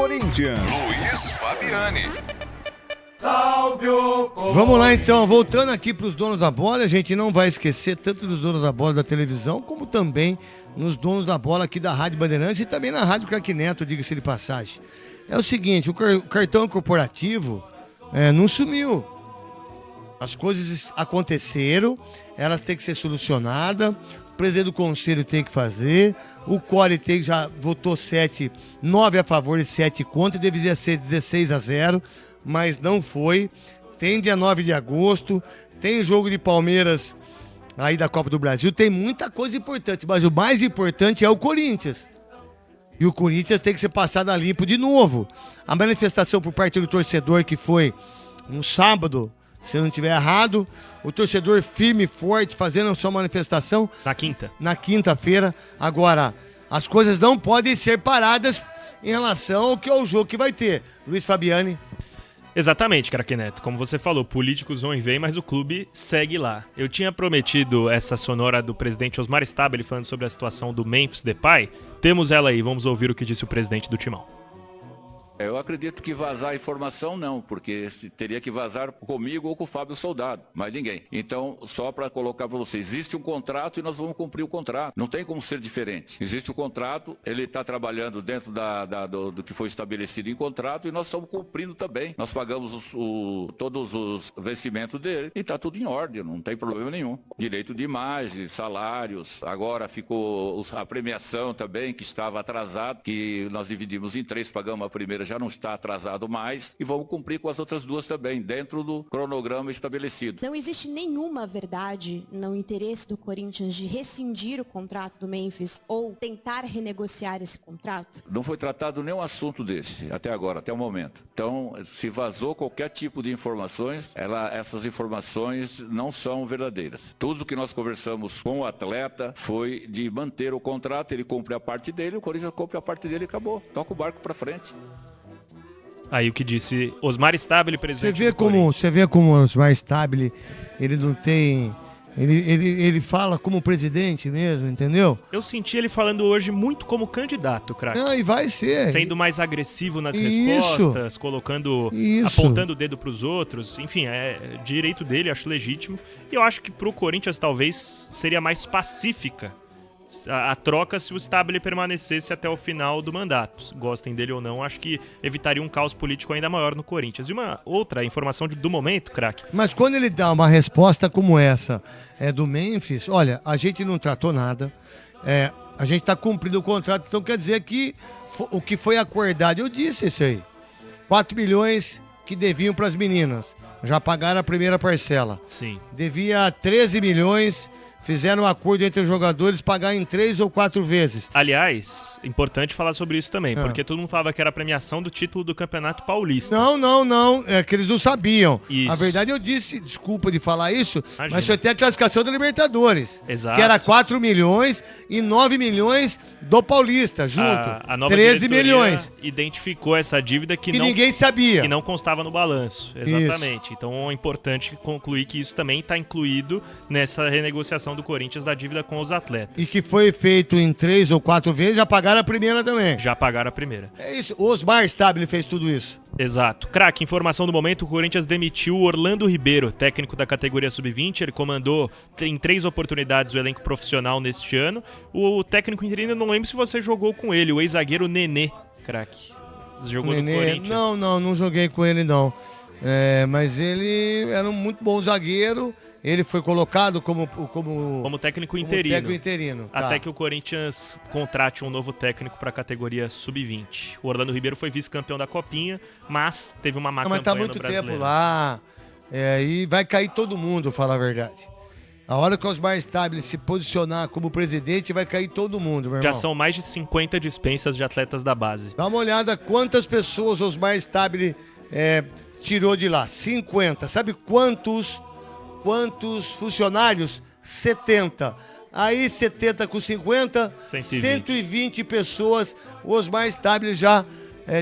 Corinthians, Luiz Fabiani. Salve o Corinthians! Vamos lá então, voltando aqui para os donos da bola, a gente não vai esquecer tanto dos donos da bola da televisão, como também nos donos da bola aqui da Rádio Bandeirantes e também na Rádio Craque Neto, diga-se de passagem. É o seguinte, o cartão corporativo não sumiu. As coisas aconteceram, elas têm que ser solucionadas, o presidente do conselho tem que fazer, o Core já votou 9 a favor e 7 contra, deveria ser 16-0, mas não foi. Tem dia 9 de agosto, tem jogo de Palmeiras aí da Copa do Brasil, tem muita coisa importante, mas o mais importante é o Corinthians. E o Corinthians tem que ser passado a limpo de novo. A manifestação por parte do torcedor que foi no sábado, se eu não estiver errado, o torcedor firme e forte fazendo a sua manifestação. Na quinta-feira. Agora, as coisas não podem ser paradas em relação ao que é o jogo que vai ter. Luiz Fabiani. Exatamente, Craque Neto. Como você falou, políticos vão e vêm, mas o clube segue lá. Eu tinha prometido essa sonora do presidente Osmar Stabile falando sobre a situação do Memphis Depay. Temos ela aí, vamos ouvir o que disse o presidente do Timão. Eu acredito que vazar informação não, porque teria que vazar comigo ou com o Fábio Soldado, mais ninguém. Então, só para colocar para vocês, existe um contrato e nós vamos cumprir o contrato. Não tem como ser diferente. Existe o contrato, ele está trabalhando dentro do que foi estabelecido em contrato e nós estamos cumprindo também. Nós pagamos todos os vencimentos dele e está tudo em ordem, não tem problema nenhum. Direito de imagem, salários, agora ficou a premiação também, que estava atrasado, que nós dividimos em 3, pagamos a primeira, já não está atrasado mais e vamos cumprir com as outras 2 também, dentro do cronograma estabelecido. Não existe nenhuma verdade no interesse do Corinthians de rescindir o contrato do Memphis ou tentar renegociar esse contrato? Não foi tratado nenhum assunto desse, até agora, até o momento. Então, se vazou qualquer tipo de informações, essas informações não são verdadeiras. Tudo que nós conversamos com o atleta foi de manter o contrato, ele cumpre a parte dele, o Corinthians cumpre a parte dele e acabou. Toca o barco para frente. Aí o que disse Osmar Stabile, presidente Você vê como o Osmar Stabile, ele não tem... Ele fala como presidente mesmo, entendeu? Eu senti ele falando hoje muito como candidato, craque. Não, e vai ser. Sendo mais agressivo nas respostas, apontando o dedo pros outros. Enfim, é direito dele, acho legítimo. E eu acho que pro Corinthians talvez seria mais pacífica a troca se o Stabile permanecesse até o final do mandato. Gostem dele ou não, acho que evitaria um caos político ainda maior no Corinthians. E uma outra informação do momento, craque. Mas quando ele dá uma resposta como essa do Memphis, olha, a gente não tratou nada, a gente está cumprindo o contrato, então quer dizer que o que foi acordado, eu disse isso aí, 4 milhões que deviam para as meninas, já pagaram a primeira parcela. Sim. Devia 13 milhões... Fizeram um acordo entre os jogadores pagar em 3 ou 4 vezes. Aliás, importante falar sobre isso também, porque todo mundo falava que era a premiação do título do Campeonato Paulista. Não, é que eles não sabiam. Isso. A verdade eu disse, desculpa de falar isso, mas só tem a classificação da Libertadores. Exato. Que era 4 milhões e 9 milhões do Paulista, junto. A nova 13 milhões. Identificou essa dívida que não, ninguém sabia. Que não constava no balanço. Exatamente. Isso. Então é importante concluir que isso também está incluído nessa renegociação do Corinthians da dívida com os atletas. E que foi feito em 3 ou 4 vezes, já pagaram a primeira também. Já pagaram a primeira. É isso, o Osmar Stabile fez tudo isso. Exato. Craque, informação do momento, o Corinthians demitiu o Orlando Ribeiro, técnico da categoria Sub-20, ele comandou em 3 oportunidades o elenco profissional neste ano. O técnico interino, eu não lembro se você jogou com ele, o ex-zagueiro Nenê, craque. Jogou no Corinthians? Não joguei com ele não. Mas ele era um muito bom zagueiro. Ele foi colocado como técnico interino. Técnico interino. Até que o Corinthians contrate um novo técnico para a categoria Sub-20. O Orlando Ribeiro foi vice-campeão da Copinha, mas teve uma má campanha no Brasileiro. Mas tá muito tempo lá. E vai cair todo mundo, falar a verdade. A hora que o Osmar Stabile se posicionar como presidente, vai cair todo mundo, meu irmão. Já são mais de 50 dispensas de atletas da base. Dá uma olhada quantas pessoas o Osmar Stabile tirou de lá. 50. Sabe quantos funcionários? 70. Aí 70 com 50, 120 pessoas o Osmar Stabile já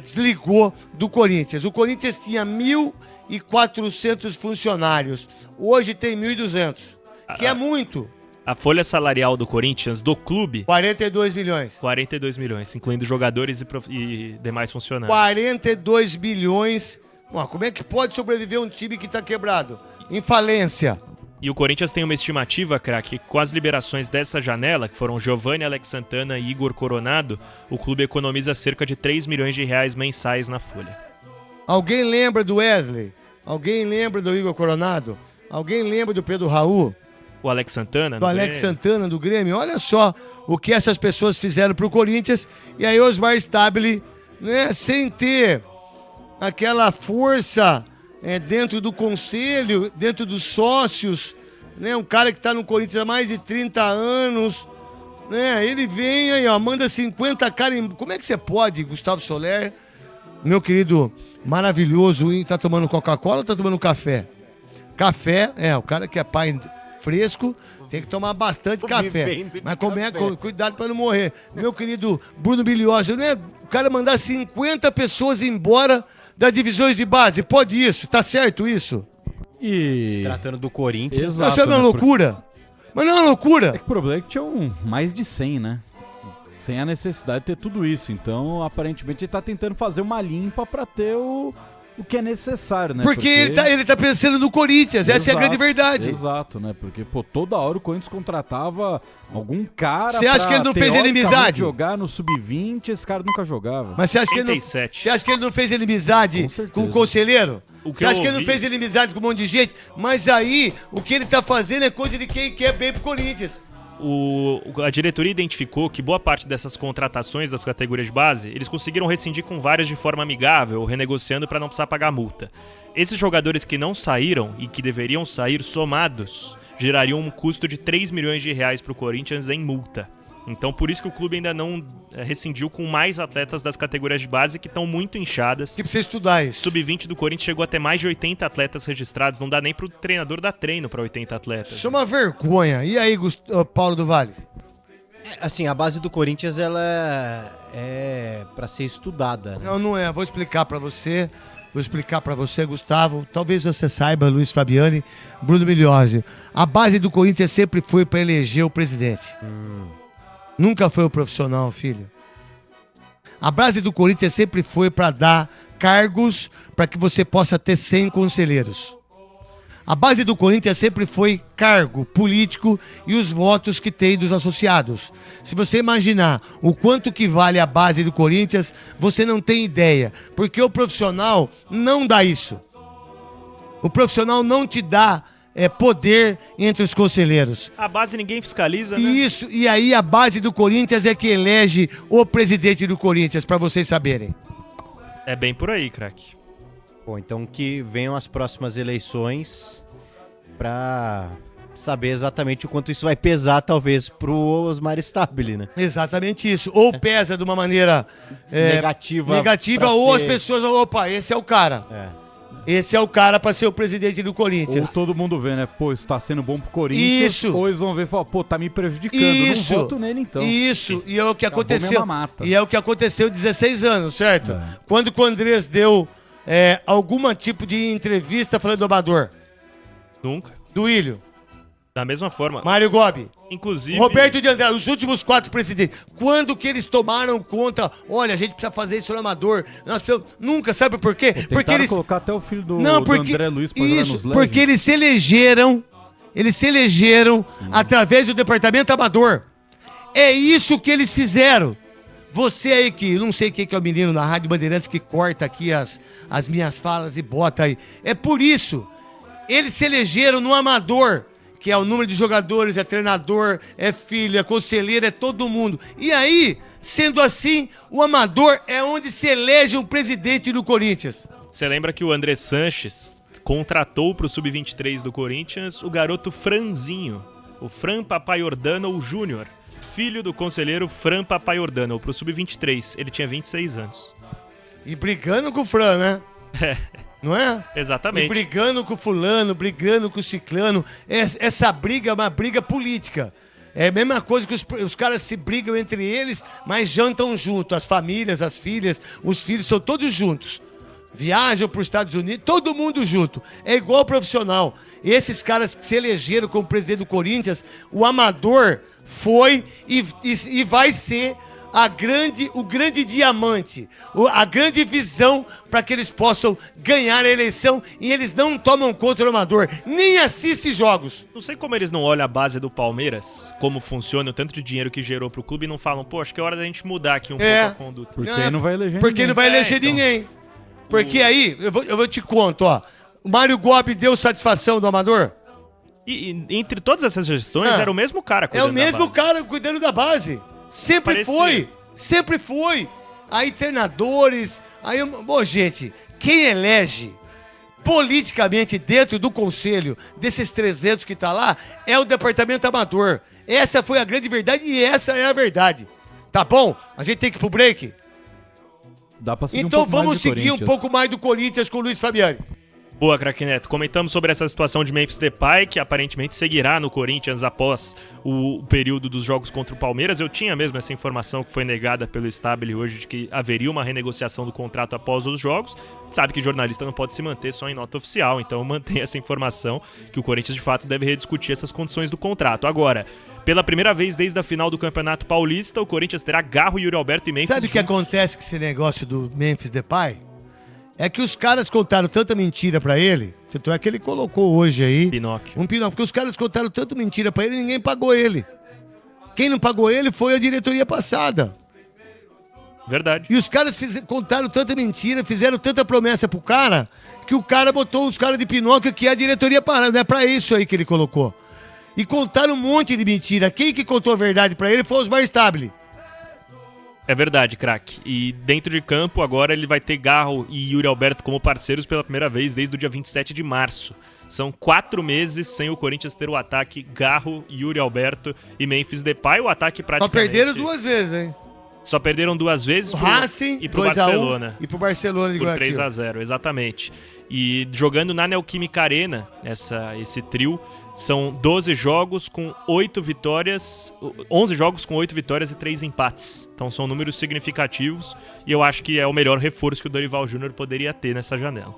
desligou do Corinthians. O Corinthians tinha 1.400 funcionários. Hoje tem 1.200. Que é muito. A folha salarial do Corinthians, do clube, 42 milhões. 42 milhões, incluindo jogadores e demais funcionários. 42 bilhões. Ué, como é que pode sobreviver um time que tá quebrado? Em falência. E o Corinthians tem uma estimativa, craque, com as liberações dessa janela, que foram Giovani, Alex Santana e Igor Coronado, o clube economiza cerca de 3 milhões de reais mensais na folha. Alguém lembra do Wesley? Alguém lembra do Igor Coronado? Alguém lembra do Pedro Raul? O Alex Santana? Do Alex Santana, do Grêmio? Olha só o que essas pessoas fizeram pro Corinthians. E aí Osmar Stabile, né, sem ter aquela força dentro do conselho, dentro dos sócios, né, um cara que tá no Corinthians há mais de 30 anos, né, ele vem aí, ó, manda 50 caras. Como é que você pode, Gustavo Soler, meu querido maravilhoso, e tá tomando Coca-Cola ou tá tomando café? Café, o cara que é pai fresco, tem que tomar bastante café. Mas cuidado pra não morrer. Meu querido Bruno Bilioso, né? O cara mandar 50 pessoas embora das divisões de base. Pode isso? Tá certo isso? E... Se tratando do Corinthians. Exato, Isso é uma loucura. Mas não é uma loucura. O problema é que tinham mais de 100, né? Sem a necessidade de ter tudo isso. Então, aparentemente, ele tá tentando fazer uma limpa pra ter o que é necessário, né? Porque ele tá pensando no Corinthians, essa é a grande verdade. Exato, né? Porque, toda hora o Corinthians contratava algum cara. Você acha que ele não fez inimizade? Jogar no sub-20, esse cara nunca jogava. Mas você acha que ele não fez inimizade com o conselheiro? Você acha que ele não fez inimizade com um monte de gente? Mas aí, o que ele tá fazendo é coisa de quem quer bem pro Corinthians. A diretoria identificou que boa parte dessas contratações das categorias de base, eles conseguiram rescindir com várias de forma amigável, renegociando para não precisar pagar multa. Esses jogadores que não saíram e que deveriam sair somados, gerariam um custo de 3 milhões de reais para o Corinthians em multa. Então por isso que o clube ainda não rescindiu com mais atletas das categorias de base que estão muito inchadas. Que precisa estudar isso. Sub-20 do Corinthians chegou a ter mais de 80 atletas registrados. Não dá nem pro treinador dar treino para 80 atletas. Isso é uma vergonha. E aí, Paulo do Vale? Assim, a base do Corinthians, ela é pra ser estudada, né? Não é. Vou explicar pra você. Gustavo. Talvez você saiba, Luiz Fabiani, Bruno Migliozzi. A base do Corinthians sempre foi pra eleger o presidente. Nunca foi o profissional, filho. A base do Corinthians sempre foi para dar cargos para que você possa ter 100 conselheiros. A base do Corinthians sempre foi cargo político e os votos que tem dos associados. Se você imaginar o quanto que vale a base do Corinthians, você não tem ideia. Porque o profissional não dá isso. O profissional não te dá poder entre os conselheiros. A base ninguém fiscaliza, né? Isso, e aí a base do Corinthians é que elege o presidente do Corinthians, pra vocês saberem. É bem por aí, craque. Bom, então que venham as próximas eleições pra saber exatamente o quanto isso vai pesar, talvez, pro Osmar Stabile, né? Exatamente isso. Ou pesa de uma maneira negativa ou as pessoas falam, opa, esse é o cara. Esse é o cara pra ser o presidente do Corinthians. Ou todo mundo vê, né? Pô, isso tá sendo bom pro Corinthians. Isso. Ou eles vão ver e falar, pô, tá me prejudicando. Isso. Não voto nele, então. Isso. E é o que aconteceu. Mamata. E é o que aconteceu 16 anos, certo? Quando o Andrés deu algum tipo de entrevista falando do Amador. Nunca. Do Ilho. Da mesma forma. Mário Gobi. Inclusive... Roberto de André, os últimos 4 presidentes. Quando que eles tomaram conta? Olha, a gente precisa fazer isso no Amador. Nós precisamos... Nunca, sabe por quê? Porque eles colocar até o filho do André Luiz pra jogar nos Legends. Porque eles se elegeram através do departamento Amador. É isso que eles fizeram. Você aí que, não sei quem que é o menino na Rádio Bandeirantes que corta aqui as minhas falas e bota aí. É por isso. Eles se elegeram no Amador, que é o número de jogadores, é treinador, é filho, é conselheiro, é todo mundo. E aí, sendo assim, o Amador é onde se elege um presidente do Corinthians. Você lembra que o André Sanches contratou pro Sub-23 do Corinthians o garoto Franzinho, o Fran Papaiordano Júnior, filho do conselheiro Fran Papaiordano, pro Sub-23. Ele tinha 26 anos. E brigando com o Fran, né? Não é? Exatamente. E brigando com o fulano, brigando com o ciclano. Essa briga é uma briga política. É a mesma coisa que os caras se brigam entre eles, mas jantam junto. As famílias, as filhas, os filhos são todos juntos. viajam para os Estados Unidos, todo mundo junto. É igual profissional. Esses caras que se elegeram como presidente do Corinthians, o amador foi e vai ser o grande diamante, a grande visão para que eles possam ganhar a eleição, e eles não tomam conta do amador, nem assistem jogos. Não sei como eles não olham a base do Palmeiras, como funciona, o tanto de dinheiro que gerou pro clube, e não falam, pô, acho que é hora da gente mudar aqui pouco a conduta. Porque aí não vai eleger Porque ninguém. não vai eleger ninguém. Porque aí, eu vou te conto, ó. O Mário Gobi deu satisfação do amador? E entre todas essas gestões, era o mesmo cara É o cuidando da mesmo base. cara cuidando da base. Sempre foi. Aí treinadores, gente, quem elege politicamente dentro do conselho desses 300 que tá lá é o departamento amador. Essa foi a grande verdade e essa é a verdade. Tá bom? A gente tem que ir pro break? Dá pra seguir Então um pouco mais vamos do seguir um Corinthians. pouco mais do Corinthians com o Luiz Fabiani. Boa, craque Neto. Comentamos sobre essa situação de Memphis Depay, que aparentemente seguirá no Corinthians após o período dos jogos contra o Palmeiras. Eu tinha mesmo essa informação que foi negada pelo Stabile hoje, de que haveria uma renegociação do contrato após os jogos. A gente sabe que jornalista não pode se manter só em nota oficial, então eu mantenho essa informação que o Corinthians de fato deve rediscutir essas condições do contrato. Agora, pela primeira vez desde a final do Campeonato Paulista, o Corinthians terá Garro, Yuri Alberto e Memphis Sabe o que juntos. acontece com esse negócio do Memphis Depay? É que os caras contaram tanta mentira pra ele, tanto é que ele colocou hoje aí Pinóquio. um Pinóquio, porque os caras contaram tanta mentira pra ele e ninguém pagou ele. Quem não pagou ele foi a diretoria passada. Verdade. E os caras contaram tanta mentira, fizeram tanta promessa pro cara, que o cara botou os caras de Pinóquio, que é a diretoria parada. Não é pra isso aí que ele colocou. E contaram um monte de mentira. Quem que contou a verdade pra ele foi o Osmar Stabile. É verdade, craque. E dentro de campo, agora ele vai ter Garro e Yuri Alberto como parceiros pela primeira vez desde o dia 27 de março. São 4 meses sem o Corinthians ter o ataque Garro, Yuri Alberto e Memphis Depay. O ataque Só praticamente... perderam 2 vezes, hein? Só perderam 2 vezes O Racing, e pro 2 a 1, Barcelona. e pro Barcelona de Por Guayaquil. 3-0, exatamente. E jogando na Neoquímica Arena, esse trio, são 12 jogos com 8 vitórias, 11 jogos com 8 vitórias e 3 empates. Então são números significativos e eu acho que é o melhor reforço que o Dorival Júnior poderia ter nessa janela.